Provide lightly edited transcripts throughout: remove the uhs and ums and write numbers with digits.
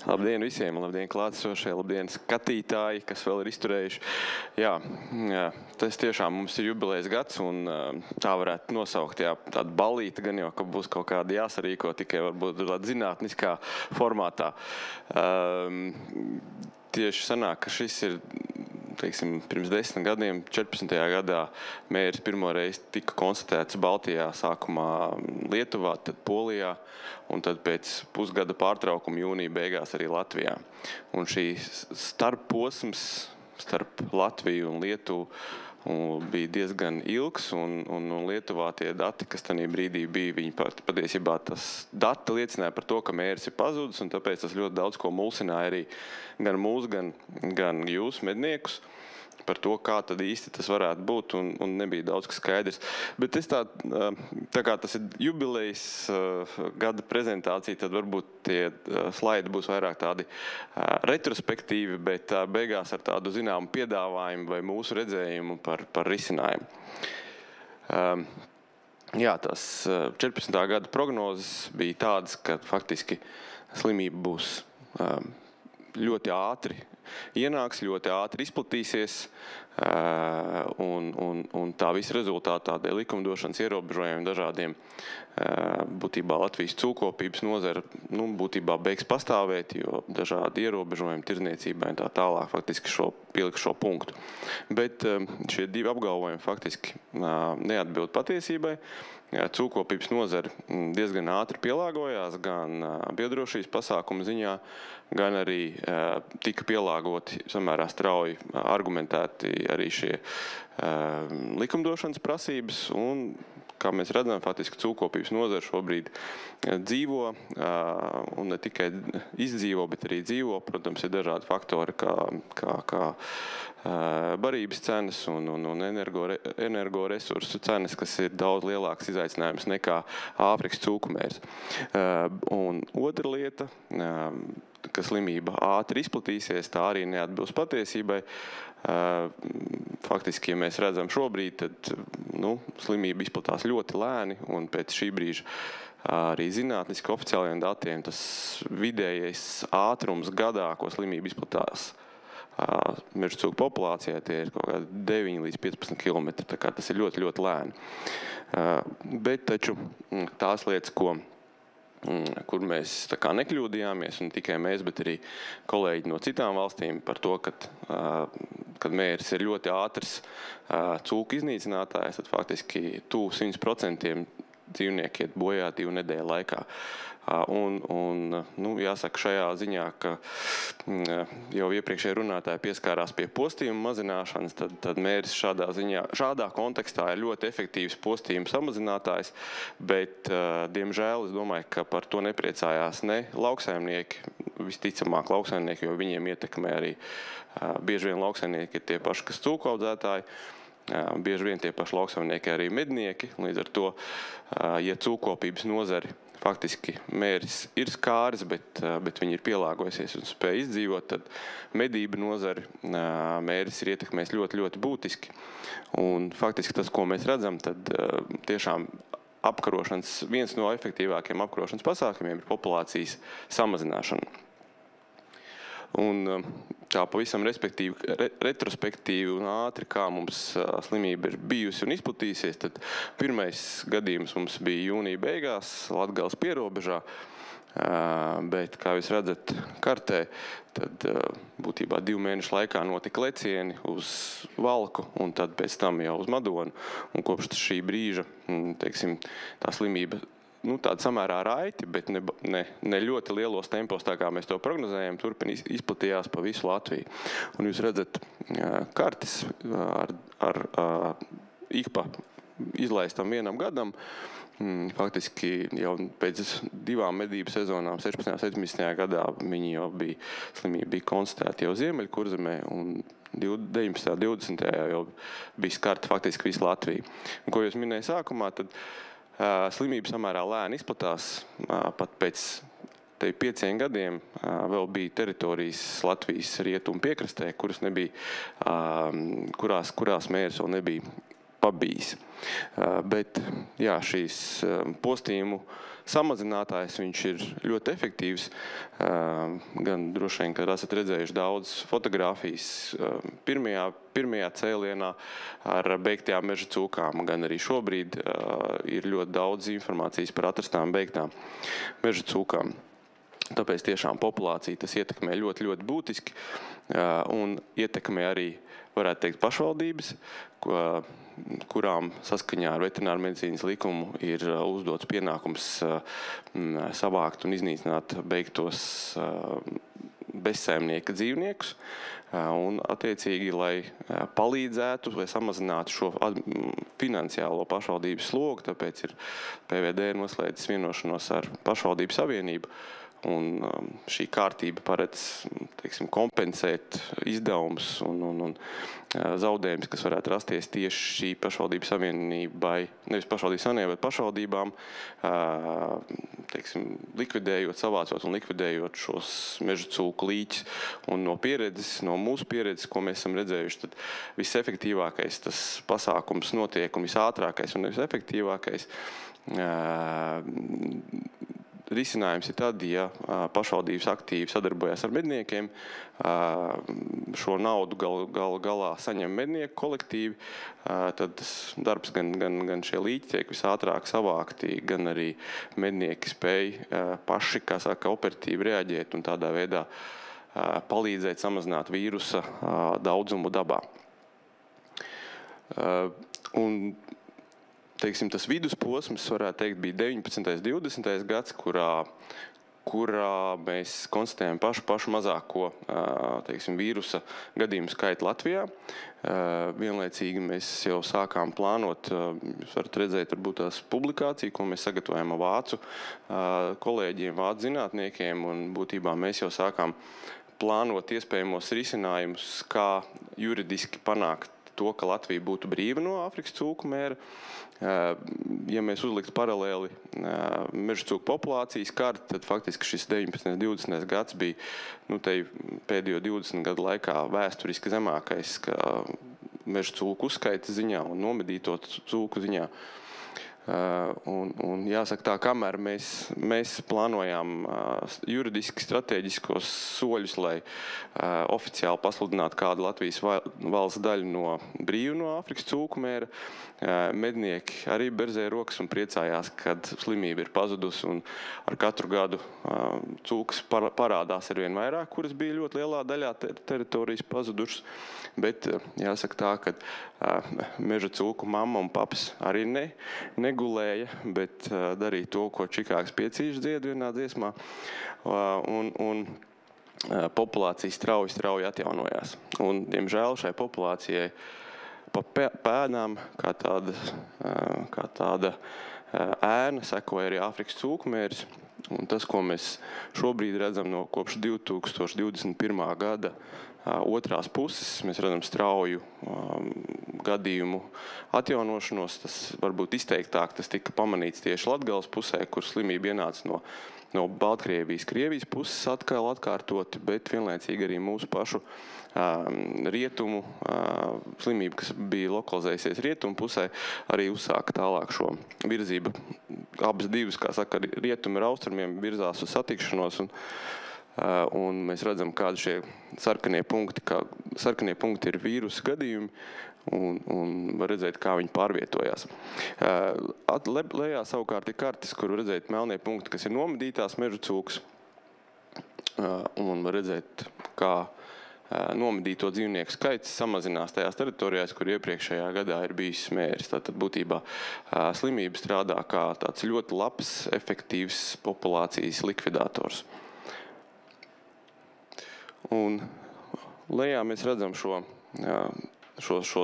Labdien visiem, labdien klātesošie, labdien skatītāji, kas vēl ir izturējuši. Jā, tas tiešām mums ir jubilejas gads, un tā varētu nosaukt, tāda balīta gan jau, ka būs kaut kāda jāsarīko, tikai varbūt zinātniskā formātā. Tieši sanāk, ka šis ir, teiksim, pirms 10 gadiem, 14. gadā mēris pirmoreiz tika konstatēts Baltijā, sākumā Lietuvā, tad Polijā, un tad pēc pusgada pārtraukuma jūnija beigās arī Latvijā. Un šī starpposms starp Latviju un Lietuvu bija diezgan ilgs, un Lietuvā tie dati, kas tajā brīdī bija, viņi patiesībā tas dati liecināja par to, ka mēris ir pazudis, un tāpēc tas ļoti daudz ko mulsināja arī gan mūs, gan jūs, medniekus, par to, kā tad īsti tas varētu būt, un nebija daudz kas skaidrs. Bet es tā kā tas ir jubilejas gada prezentācija, tad varbūt tie slaidi būs vairāk tādi retrospektīvi, bet beigās ar tādu zināmu piedāvājumu vai mūsu redzējumu par risinājumu. Jā, tās 14. gada prognozes bija tādas, ka faktiski slimība būs ļoti ātri ienāks, ļoti ātri izplatīsies, un tā visa rezultātā tādiem likumdošanas ierobežojumiem dažādiem būtībā Latvijas cūkopības nozara būtībā beigs pastāvēt, jo dažādi ierobežojumi tirdzniecībai un tā tālāk faktiski pielika šo punktu. Bet šie divi apgalvojumi faktiski neatbild patiesībai. Cūkopības nozara diezgan ātri pielāgojās gan biodrošības pasākumu ziņā, gan arī tika pielāgoti samērā strauji argumentēti arī šie likumdošanas prasības, un, kā mēs redzam, faktiski cūkopības nozara šobrīd dzīvo, un ne tikai izdzīvo, bet arī dzīvo. Protams, ir dažādi faktori, kā barības cenas un energoresursu cenas, kas ir daudz lielāks izaicinājums nekā Āfrikas cūkumērs. Un otra lieta, ka slimība ātri izplatīsies, tā arī neatbilst patiesībai. Faktiski, ja mēs redzam šobrīd, tad slimība izplatās ļoti lēni, un pēc šī brīža arī zinātniski oficiālajiem datiem tas vidējais ātrums gadā, ko slimība izplatās meža cūku populācijā, tie ir kaut kādi 9 līdz 15 km, tā kā tas ir ļoti, ļoti lēni. Bet taču tās lietas, kur mēs tā kā nekļūdījāmies, un tikai mēs, bet arī kolēģi no citām valstīm par to, kad mēris ir ļoti ātrs cūku iznīcinātājs, tad faktiski 100% dzīvnieki iet bojā 2 nedēļu laikā. Jāsaka šajā ziņā, ka jau iepriekšēji runātāji pieskārās pie postījuma mazināšanas, tad mēris šādā kontekstā ir ļoti efektīvs postījuma samazinātājs, bet, diemžēl, es domāju, ka par to nepriecājās ne lauksaimnieki, visticamāk lauksaimnieki, jo viņiem ietekmē arī bieži vien lauksaimnieki ir tie paši, kas cūku audzētāji, bieži vien tie paši lauksaimnieki arī mednieki, līdz ar to, ja cūkopības nozari faktiski mēris ir skāris, bet viņi ir pielāgojusies un spēja izdzīvot, tad medību nozari mēris ir ietekmējis ļoti, ļoti būtiski. Un faktiski tas, ko mēs redzam, tad tiešām viens no efektīvākiem apkarošanas pasākumiem ir populācijas samazināšana. Un tā pavisam retrospektīvi un ātri, kā mums slimība ir bijusi un izplatīsies, tad pirmais gadījums mums bija jūnija beigās Latgales pierobežā, bet, kā jūs redzat kartē, tad būtībā 2 mēnešu laikā notika lecieni uz Valku un tad pēc tam jau uz Madonu. Un kopš šī brīža, teiksim, tā slimība tāda samērā raiti, bet ne ļoti lielos tempos, tā kā mēs to prognozējam, turpina izplatījās pa visu Latviju. Un jūs redzat kartes ar ik pa izlaistam 1 gadam, faktiski jau pēc 2 medību sezonām, 16. un 17. gadā, slimība bija konstatēta jau Ziemeļkurzemē, un 19. un 20. jau bija skarta faktiski visu Latviju. Un, ko jūs minēja sākumā, tad slimība samērā lēni izplatās, pat pēc 5 gadiem vēl bija teritorijas Latvijas rietumu piekrastē, kurās mēris vēl nebija pabijis. Bet jā, šīs postījumu samazinātājs, viņš ir ļoti efektīvs. Gan droši vien, kad esat redzējuši daudz fotogrāfijas pirmajā cēlienā ar beigtajām meža cūkām, gan arī šobrīd ir ļoti daudz informācijas par atrastām beigtām meža cūkām. Tāpēc tiešām populācija tas ietekmē ļoti, ļoti būtiski un ietekmē arī, varētu teikt, pašvaldības, kurām saskaņā ar veterināru medicīnas likumu ir uzdots pienākums savākt un iznīcināt beigtos bezsaimnieka dzīvniekus un attiecīgi, lai palīdzētu vai samazinātu šo finansiālo pašvaldības slogu, tāpēc ir PVD noslēdzis vienošanos ar pašvaldību savienību. Un šī kārtība paredz, teiksim, kompensēt izdevumus un zaudējumus, kas varētu rasties tieši šī pašvaldības savienībai, nevis pašvaldības savienībai, bet pašvaldībām, teiksim, likvidējot, savācot un likvidējot šos meža cūku līķus. Un no mūsu pieredzes, ko mēs esam redzējuši, tad visefektīvākais tas pasākums notiek un visātrākais un visefektīvākais risinājums ir tad, ja pašvaldības aktīvi sadarbojas ar medniekiem, šo naudu galā saņem mednieku kolektīvi, tad tas darbs gan šie līķi tiek visātrāk savākti, gan arī mednieki spēj paši, kā saka, operatīvi reaģēt un tādā veidā palīdzēt samazināt vīrusa daudzumu dabā. Un teiksim, tas vidusposms, varētu teikt, bija 19. 20. gads, kurā mēs konstatējam pašu mazāko, teiksim, vīrusa gadījumu skaitu Latvijā. Vienlaicīgi mēs jau sākām plānot, jūs varat redzēt, varbūt tās publikāciju, ko mēs sagatavojam vācu kolēģiem, vācu zinātniekiem, un būtībā mēs jau sākām plānot iespējamos risinājumus, kā juridiski panākt to, ka Latvija būtu brīva no Āfrikas cūku mēra. Ja mēs uzliktu paralēli meža cūku populācijas karti, tad faktiski šis 19. 20. gads bija pēdējo 20 gadu laikā vēsturiski zemākais meža cūku uzskaita ziņā un nomedīto cūku ziņā. Un jāsaka tā, kamēr mēs plānojām juridiski strateģiskos soļus, lai oficiāli pasludinātu kādu Latvijas valsts daļu no brīvu no Āfrikas cūku mēra, mednieki arī berzēja rokas un priecājās, kad slimība ir pazudusi un ar katru gadu cūkas parādās arvien vairāk, kuras bija ļoti lielā daļā teritorijas pazudušas, bet jāsaka tā, ka meža cūku mamma un paps arī negulēja, bet darīja to, ko Čikāgas piecīši dzied vienā dziesmā, un populācija strauji atjaunojās. Un, diemžēl, šai populācijai pa pēdām, kā tāda ēna, sekoja arī Āfrikas cūku mēris. Un tas, ko mēs šobrīd redzam no kopš 2021. gada otrās puses, mēs redzam strauju gadījumu atjaunošanos. Tas varbūt izteiktāk, tas tika pamanīts tieši Latgales pusē, kur slimība ienāca no Baltkrievijas, Krievijas puses atkal atkārtoti, bet vienlaicīgi arī mūsu pašu rietumu slimība, kas bija lokalizējusies rietumu pusē, arī uzsāka tālāk šo virzību. Abas divas, kā saka, rietumi ar austrumiem virzās uz satikšanos, un mēs redzam, kādi šie sarkanie punkti ir vīrusu gadījumi, un var redzēt, kā viņi pārvietojās. Lejā savukārt ir kartes, kur redzēt melnie punkti, kas ir nomedītās meža cūkas, un var redzēt, kā nomedīto dzīvnieku skaits samazinās tajās teritorijās, kur iepriekšējā gadā ir bijis mēris. Tātad būtībā slimība strādā kā tāds ļoti labs, efektīvs populācijas likvidators. Un lejā mēs redzam šo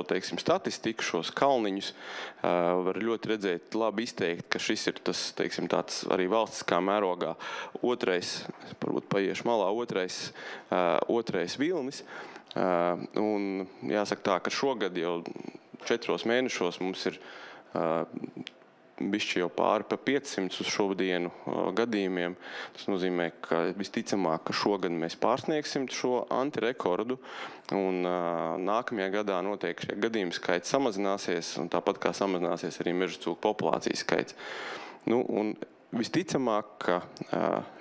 teiksim, statistiku, šos kalniņus, var ļoti redzēt, labi izteikt, ka šis ir tas, teiksim, tāds arī valstiskā mērogā varbūt paiešu malā, otrais vilnis. Un jāsaka tā, ka šogad jau 4 mēnešos mums ir bišķi jau pāri pa 500 uz šodienu gadījumiem. Tas nozīmē, ka visticamāk, ka šogad mēs pārsniegsim šo antirekordu, un nākamajā gadā noteikti šie gadījumi skaits samazināsies, un tāpat kā samazināsies arī mežacūku populācijas skaits. Nu, un visticamāk, ka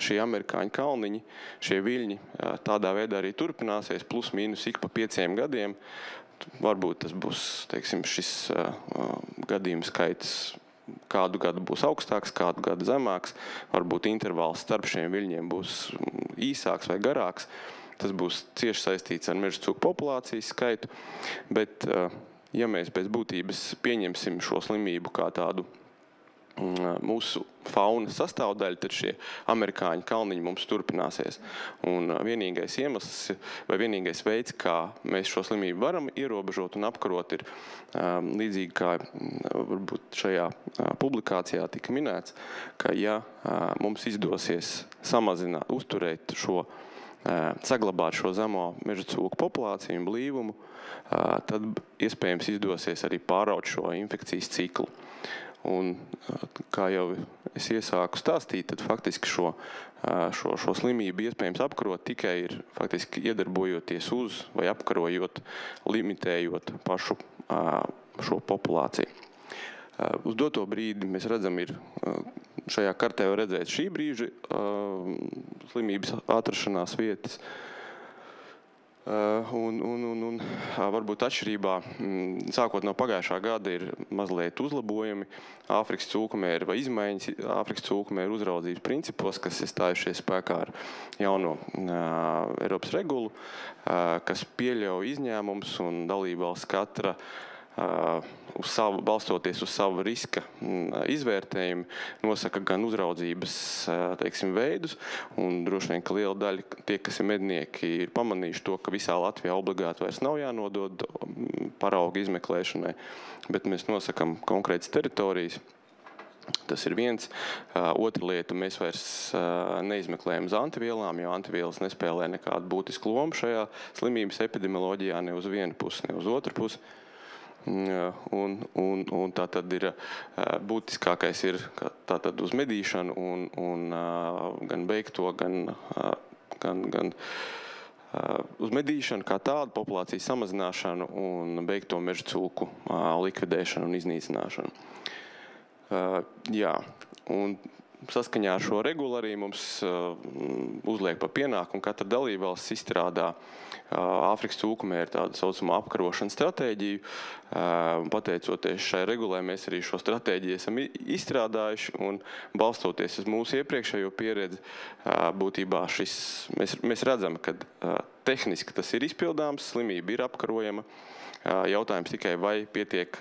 šie amerikāņu kalniņi, šie viļņi tādā veidā arī turpināsies, plus mīnus ik pa 5 gadiem. Varbūt tas būs, teiksim, šis gadījumu skaits kādu gadu būs augstāks, kādu gadu zemāks. Varbūt intervāls starp šiem viļņiem būs īsāks vai garāks. Tas būs cieši saistīts ar mežacūku populācijas skaitu. Bet, ja mēs pēc būtības pieņemsim šo slimību kā tādu mūsu fauna sastāvdaļa, tad šie amerikāņu kalniņi mums turpināsies. Un vienīgais iemesls vai vienīgais veids, kā mēs šo slimību varam ierobežot un apkarot, ir līdzīgi kā varbūt šajā publikācijā tika minēts, ka ja mums izdosies samazināt, uzturēt šo, saglabāt šo zemo mežacūku populāciju un blīvumu, tad iespējams izdosies arī pāraut šo infekcijas ciklu. Un, kā jau es iesāku stāstīt, tad faktiski šo slimību iespējams apkarot tikai ir faktiski iedarbojoties uz vai apkarojot, limitējot pašu šo populāciju. Uz doto brīdi mēs redzam, ir šajā kartē jau redzēt šī brīža slimības atrašanās vietas. Un varbūt atšķirībā, sākot no pagājušā gada, ir mazliet uzlabojumi Āfrikas cūkumēra vai izmaiņas Āfrikas cūkumēra uzraudzības principos, kas ir stājušies spēkā ar jauno Eiropas regulu, kas pieļauj izņēmumus un dalībvalsts katra balstoties uz savu riska izvērtējumu, nosaka gan uzraudzības, teiksim, veidus, un droši vien, ka liela daļa tie, kas ir mednieki, ir pamanījuši to, ka visā Latvijā obligāti vairs nav jānodod parauga izmeklēšanai, bet mēs nosakam konkrētas teritorijas. Tas ir viens. Otra lieta, mēs vairs neizmeklējam uz antivielām, jo antivielas nespēlē nekādu būtisku lomu šajā slimības epidemioloģijā, ne uz vienu pusi, ne uz otru pusi. Un tā tad ir būtiskākais ir tātad uz medīšanu un gan beigto, gan uz medīšanu kā tādu, populācijas samazināšanu un beigto mežacūku likvidēšanu un iznīcināšanu. Jā, un saskaņā ar šo regulu arī mums uzliek par pienākumu, katra dalībvalsts izstrādā Āfrikas cūkumēra tādu saucamo apkarošanas stratēģiju. Pateicoties šai regulē, mēs arī šo stratēģiju esam izstrādājuši un balstoties uz mūsu iepriekšējo pieredzi, būtībā mēs redzam, ka tehniski tas ir izpildāms, slimība ir apkarojama. Jautājums tikai, vai pietiek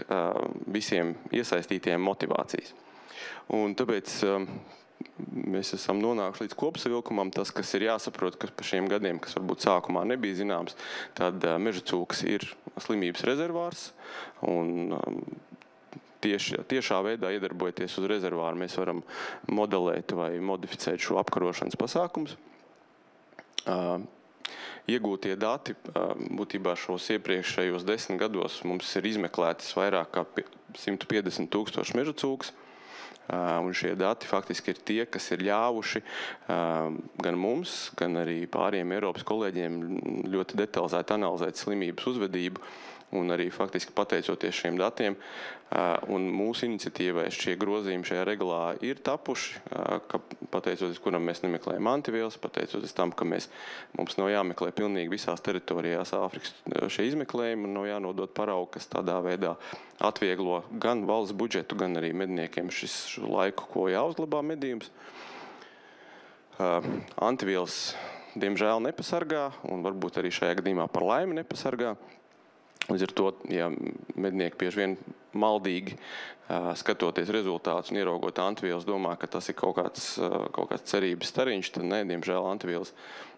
visiem iesaistītiem motivācijas. Un tāpēc mēs esam nonākuši līdz kopsavilkumam. Tas, kas ir jāsaprot, ka par šiem gadiem, kas varbūt sākumā nebija zināms, tad mežacūks ir slimības rezervārs. Un tiešā veidā iedarbojoties uz rezervāru, mēs varam modelēt vai modificēt šo apkarošanas pasākumus. Iegūtie dati, būtībā šos iepriekšējos 10 gados mums ir izmeklētas vairāk kā 150 000 mežacūkus. Un šie dati faktiski ir tie, kas ir ļāvuši gan mums, gan arī pāriem Eiropas kolēģiem ļoti detalizēti analizēt slimības uzvedību un arī faktiski pateicoties šiem datiem. Un mūsu iniciatīvai šie grozījumi šajā regulā ir tapuši, ka pateicoties, kuram mēs nemeklējam antivielas, pateicoties tam, ka mums nav jāmeklē pilnīgi visās teritorijās Āfrikas šie izmeklējumi un nav jānodot paraugu, kas tādā veidā atvieglo gan valsts budžetu, gan arī medniekiem šo laiku, ko jāuzglabā medījums. Antivielas, diemžēl, nepasargā un varbūt arī šajā gadījumā par laimi nepasargā. Līdz ar to, ja mednieki bieži vien maldīgi skatoties rezultātus un ieraugot antivielas, domā, ka tas ir kaut kāds cerības stariņš, tad ne, diemžēl antivielas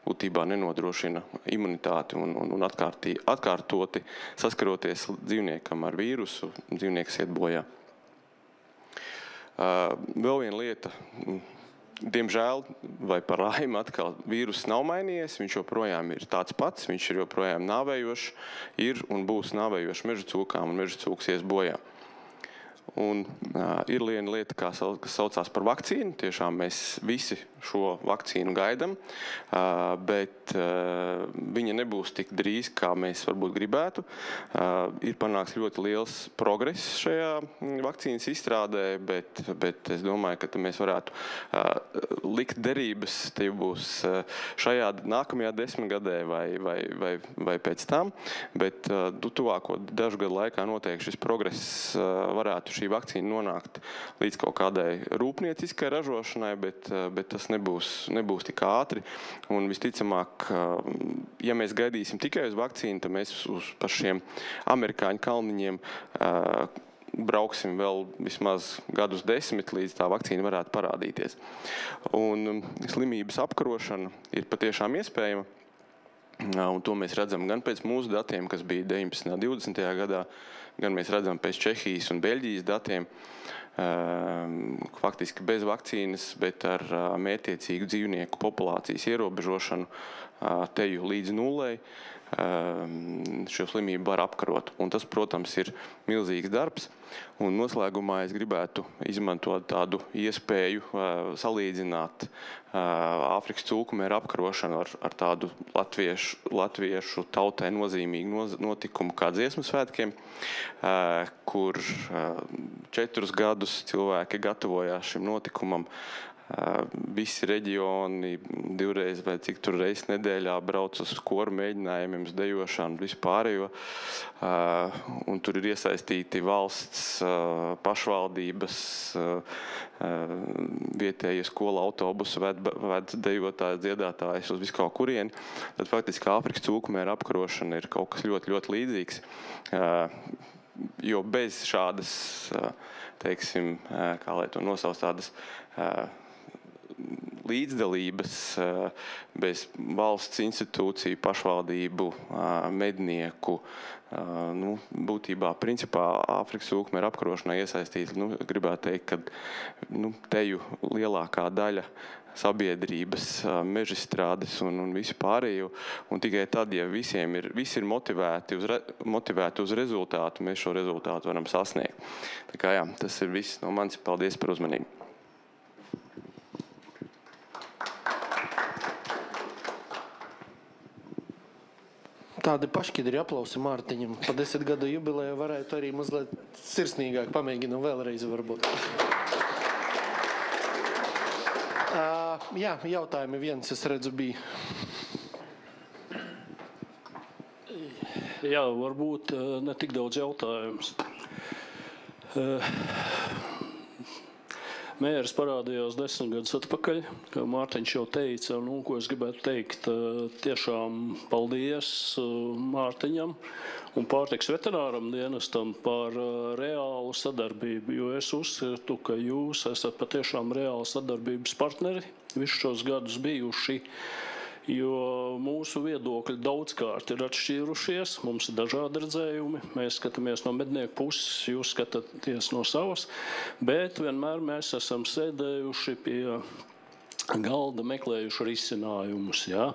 būtībā nenodrošina imunitāti un atkārtoti saskaroties dzīvniekam ar vīrusu, dzīvnieks iet bojā. Vēl viena lieta. Diemžēl, vai par laimi atkal vīruss nav mainījies, viņš joprojām ir tāds pats, viņš ir joprojām nāvējošs, ir un būs nāvējošs mežacūkām un mežacūks ies bojā. Un ir viena lieta, kas saucās par vakcīnu. Tiešām mēs visi šo vakcīnu gaidām, bet viņa nebūs tik drīz, kā mēs varbūt gribētu. Ir panāks ļoti liels progress šajā vakcīnas izstrādē, bet es domāju, ka mēs varētu likt derības, tie būs šajā nākamajā 10 gadē vai pēc tam, bet tuvāko dažu gadu laikā noteikti šis progress varētu šī vakcīna nonākt līdz kaut kādai rūpnieciskai ražošanai, bet tas nebūs tik ātri. Un visticamāk, ja mēs gaidīsim tikai uz vakcīnu, tad mēs uz pašiem amerikāņu kalniņiem brauksim vēl vismaz gadus 10, līdz tā vakcīna varētu parādīties. Un slimības apkarošana ir patiešām iespējama. Un to mēs redzam gan pēc mūsu datiem, kas bija 19. un 20. gadā, gan mēs redzam pēc Čehijas un Beļģijas datiem, faktiski bez vakcīnas, bet ar mērķtiecīgu dzīvnieku populācijas ierobežošanu teju līdz nulei šo slimību var apkarot. Un tas, protams, ir milzīgs darbs. Un noslēgumā es gribētu izmantot tādu iespēju salīdzināt Āfrikas cūkumēra apkarošanu ar tādu latviešu tautai nozīmīgu notikumu kā dziesmu svētkiem, kur 4 gadus cilvēki gatavojās šim notikumam. Visi reģioni 2 vai cik tur reizes nedēļā brauc uz koru mēģinājumiem, uz dejošanu, vispārējo. Un tur ir iesaistīti valsts, pašvaldības, vietējie skola autobusu ved dejotājs, dziedātājs uz visu kaut kurieni. Tad faktiski Āfrikas cūkumēra apkarošana ir kaut kas ļoti, ļoti līdzīgs. Jo bez šādas, teiksim, kā lai to nosauc, tādas līdzdalības, bez valsts institūciju, pašvaldību, mednieku, būtībā, principā, Āfrikas cūkumēra apkarošanai iesaistīti, gribētu teikt, ka teju lielākā daļa sabiedrības, mežstrādes un visu pārējo. Un tikai tad, ja visi ir motivēti uz rezultātu, mēs šo rezultātu varam sasniegt. Tā kā jā, tas ir viss no manis. Paldies par uzmanību. Tādi pašķidri aplausi Mārtiņam. Pa 10 gadu jubilejā varētu arī mazliet sirsnīgāk pamēģinām vēlreiz varbūt. Jā, jautājumi viens, es redzu, bija. Jā, varbūt ne tik daudz jautājums. Mērs parādījās 10 gadus atpakaļ, kā Mārtiņš jau teica, ko es gribētu teikt, tiešām paldies Mārtiņam un pārtiks veterināram dienestam par reālu sadarbību, jo es uzskatu, ka jūs esat patiešām reāli sadarbības partneri, visus šos gadus bijuši, jo mūsu viedokļi daudzkārt ir atšķīrušies, mums ir dažādi redzējumi, mēs skatāmies no mednieku puses, jūs skatāties no savas, bet vienmēr mēs esam sēdējuši pie galda, meklējuši risinājumus, ja?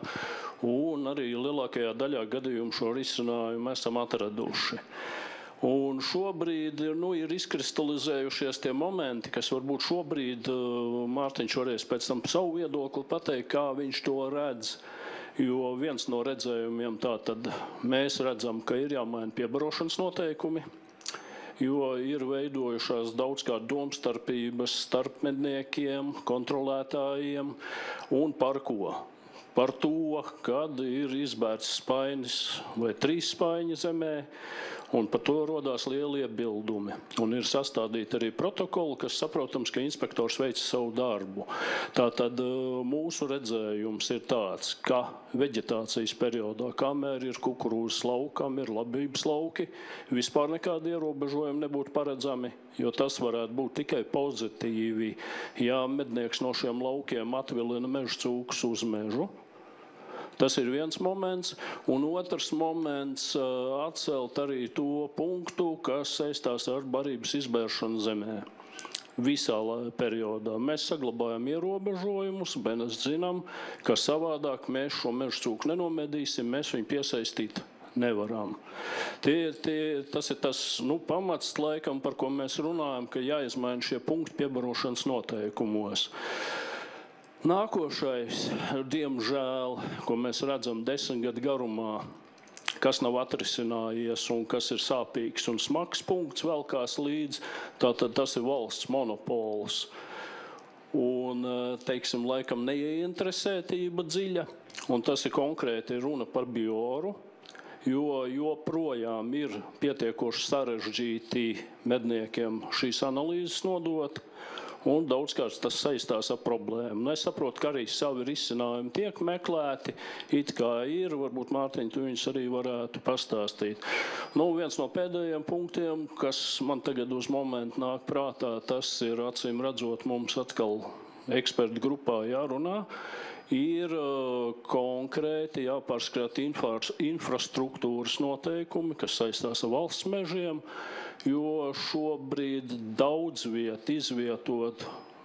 Un arī lielākajā daļā gadījumu šo risinājumu esam atraduši. Un šobrīd ir izkristalizējušies tie momenti, kas varbūt šobrīd Mārtiņš varēs pēc tam savu viedokli pateikt, kā viņš to redz. Jo viens no redzējumiem tātad mēs redzam, ka ir jāmaina piebarošanas noteikumi, jo ir veidojušās daudzkārt domstarpības starp medniekiem, kontrolētājiem un par ko? Par to, kad ir izbērts spainis vai 3 spaiņi zemē, un par to rodās lieli iebildumi. Un ir sastādīti arī protokoli, kas saprotams, ka inspektors veic savu darbu. Tātad mūsu redzējums ir tāds, ka veģetācijas periodā, kamēr ir kukurūzas laukam, ir labības lauki, vispār nekādi ierobežojumi nebūtu paredzami, jo tas varētu būt tikai pozitīvi, ja mednieks no šiem laukiem atvilina meža cūkus uz mežu. Tas ir viens moments, un otrs moments atcelt arī to punktu, kas saistās ar barības izbēršanu zemē. Visā periodā mēs saglabājam ierobežojumus, bet mēs zinām, ka savādāk mēs šo meža cūku nenomedīsim, mēs viņu piesaistīt nevaram. Tas ir tas pamats, laikam, par ko mēs runājam, ka jāizmaina šie punkti piebarošanas noteikumos. Nākošais, diemžēl, ko mēs redzam 10 gadu garumā, kas nav atrisinājies un kas ir sāpīgs un smags punkts velkās līdz, tātad tas ir valsts monopols. Un, teiksim, laikam neieinteresētība dziļa, un tas ir konkrēti runa par bioru, jo joprojām ir pietiekoši sarežģīti medniekiem šīs analīzes nodot, un daudzkārt tas saistās ar problēmu. Es saprotu, ka arī savi risinājumi tiek meklēti, it kā ir, varbūt Mārtiņ, tu viņus arī varētu pastāstīt. Viens no pēdējiem punktiem, kas man tagad uz momentu nāk prātā, tas ir acīm redzot mums atkal ekspertu grupā jārunā, ir konkrēti jāpārskata infrastruktūras noteikumi, kas saistās ar valsts mežiem, jo šobrīd daudz viet izvietot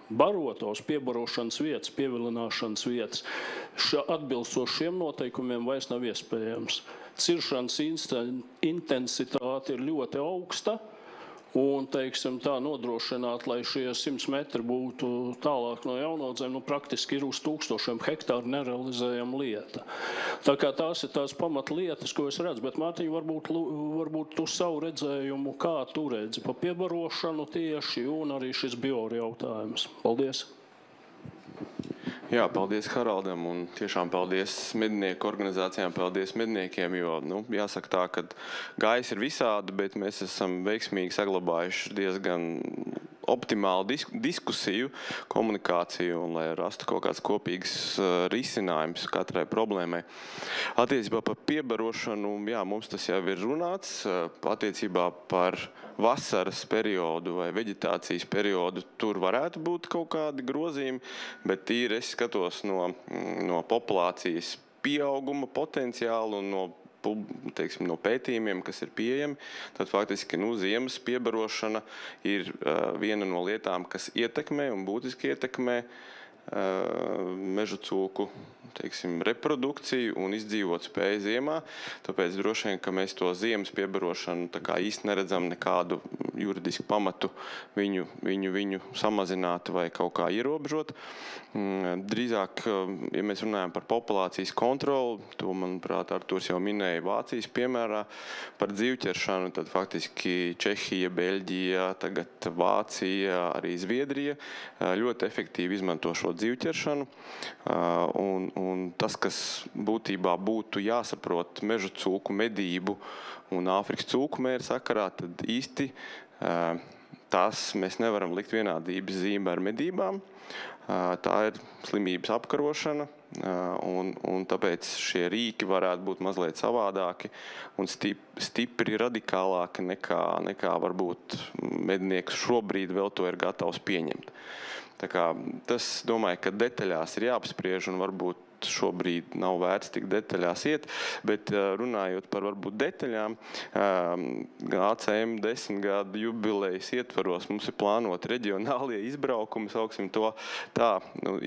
barotos piebarošanas vietas, pievilināšanas vietas. Atbilstoši šiem noteikumiem vairs nav iespējams. Ciršanas intensitāte ir ļoti augsta, un, teiksim, tā nodrošināt, lai šie 100 metri būtu tālāk no jaunaudzēm, praktiski ir uz 1000 hektāru nerealizējama lieta. Tā kā tās ir tās pamatlietas, ko es redzu, bet Mārtiņ, varbūt tu savu redzējumu, kā tu redzi pa piebarošanu tieši, un arī šis bioru jautājums. Paldies! Jā, paldies Haraldam un tiešām paldies mednieku organizācijām, paldies medniekiem, jo, jāsaka tā, ka gājis ir visādi, bet mēs esam veiksmīgi saglabājuši diezgan optimālu diskusiju, komunikāciju un lai rastu kaut kāds kopīgs risinājums katrai problēmai. Attiecībā par piebarošanu, jā, mums tas jau ir runāts, attiecībā par vasaras periodu vai veģetācijas periodu tur varētu būt kaut kādi grozījumi, bet tīri es skatos no populācijas pieauguma potenciālu un no pētījumiem, kas ir pieejami, tad faktiski ziemas piebarošana ir viena no lietām, kas ietekmē un būtiski ietekmē mežu cūku, reprodukciju un izdzīvot spēju ziemā. Tāpēc droši vien, ka mēs to ziemas piebarošanu tā kā īsti neredzam nekādu juridisku pamatu viņu samazināt vai kaut kā ierobežot. Drīzāk, ja mēs runājam par populācijas kontroli, to, manuprāt, Artūrs jau minēja Vācijas piemērā par dzīvķeršanu, tad faktiski Čehija, Beļģija, tagad Vācija, arī Zviedrija ļoti efektīvi izmanto šo dzīvķeršanu. Un tas, kas būtībā būtu jāsaprot mežu cūku medību un Āfrikas cūku mēra sakarā, tad īsti tās mēs nevaram likt vienādības zīme ar medībām. Tā ir slimības apkarošana, un tāpēc šie rīki varētu būt mazliet savādāki un stipri radikālāki nekā varbūt mednieks šobrīd vēl to ir gatavs pieņemt. Tā kā tas, domāju, ka detaļās ir jāapspriež un varbūt šobrīd nav vērts tik detaļās iet, bet runājot par varbūt detaļām, ACM 10 gadu jubilejas ietvaros mums ir plānot reģionālie izbraukumi, sauksim to tā,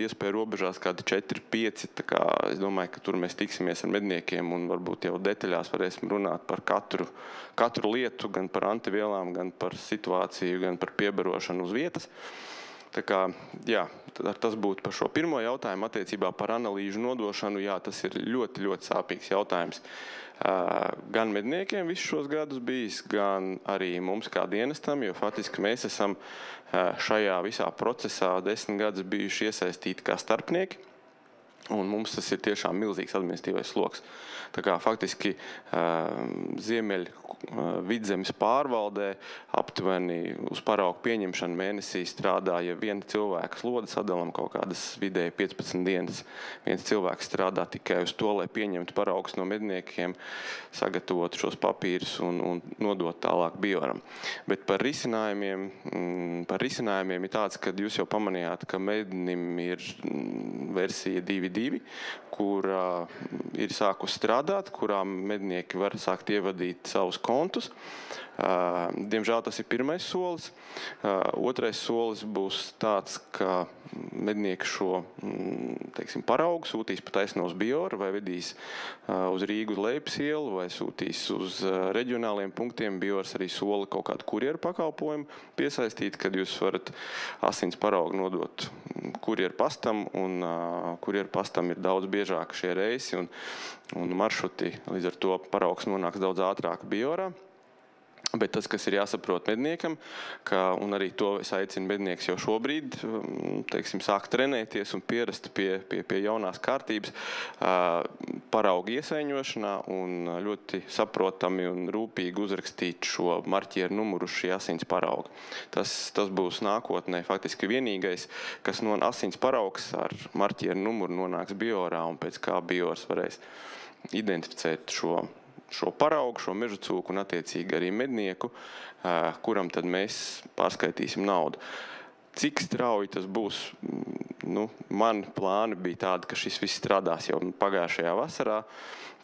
iespēja robežās kādi 4-5, tā kā es domāju, ka tur mēs tiksimies ar medniekiem un varbūt jau detaļās varēsim runāt par katru lietu, gan par antivielām, gan par situāciju, gan par piebarošanu uz vietas. Tā kā, jā, tas būtu par šo pirmo jautājumu attiecībā par analīžu nodošanu. Jā, tas ir ļoti, ļoti sāpīgs jautājums. Gan medniekiem visus šos gadus bijis, gan arī mums kā dienestam, jo faktiski mēs esam šajā visā procesā 10 gadus bijuši iesaistīti kā starpnieki. Un mums tas ir tiešām milzīgs administratīvais sloks. Tā kā faktiski Vidzemes pārvaldē aptuveni uz paraugu pieņemšanu mēnesī strādāja viena cilvēka slode sadalam kaut kādas vidēji 15 dienas. Viens cilvēks strādā tikai uz to, lai pieņemtu paraugus no medniekiem, sagatavotu šos papīrus un nodot tālāk bioram. Bet par risinājumiem ir tāds, ka jūs jau pamanījāt, ka mednim ir versija 2.2, kurā ir sākus strādāt, kurā mednieki var sākt ievadīt savus kontus. Diemžēl tas ir pirmais solis. Otrais solis būs tāds, ka mednieki šo paraugu sūtīs pa taisno uz Bioru vai vedīs uz Rīgu Leipas ielu vai sūtīs uz reģionāliem punktiem. Biors arī sola kaut kādu kurjeru pakalpojumu piesaistīt, kad jūs varat asins paraugu nodot kurjeru pastam, un kurjeru pastam ir daudz biežāk šie reisi un maršruti. Līdz ar to paraugs nonāks daudz ātrāk Biorā. Bet tas, kas ir jāsaprot medniekam, un arī to es aicinu mednieks jau šobrīd, sāk trenēties un pierast pie jaunās kārtības paraugu iesaiņošanā un ļoti saprotami un rūpīgi uzrakstīt šo marķieru numuru uz šī asins parauga. Tas būs nākotnē faktiski vienīgais, kas no asins paraugs ar marķieru numuru nonāks Biorā, un pēc kā Biors varēs identificēt šo paraugu, šo meža cūku un attiecīgi arī mednieku, kuram tad mēs pārskaitīsim naudu. Cik strauji tas būs? Mani plāni bija tādi, ka šis viss strādās jau pagājušajā vasarā.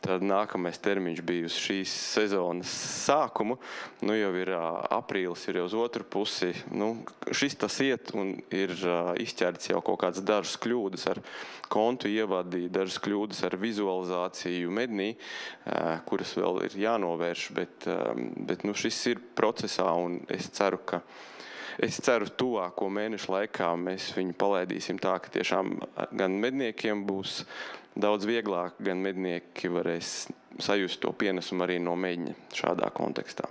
Tad nākamais termiņš bija uz šīs sezonas sākumu. Jau ir aprīlis, ir jau uz otru pusi. Šis tas iet un ir izķerts jau kaut kāds dažas kļūdas ar kontu ievadi, dažas kļūdas ar vizualizāciju mednī, kuras vēl ir jānovērš, bet šis ir procesā un es ceru tuvāko mēnešu laikā mēs viņu palaidīsim tā, ka tiešām gan medniekiem būs daudz vieglāk, gan mednieki varēs sajust to pienesumu arī no meģņa šādā kontekstā.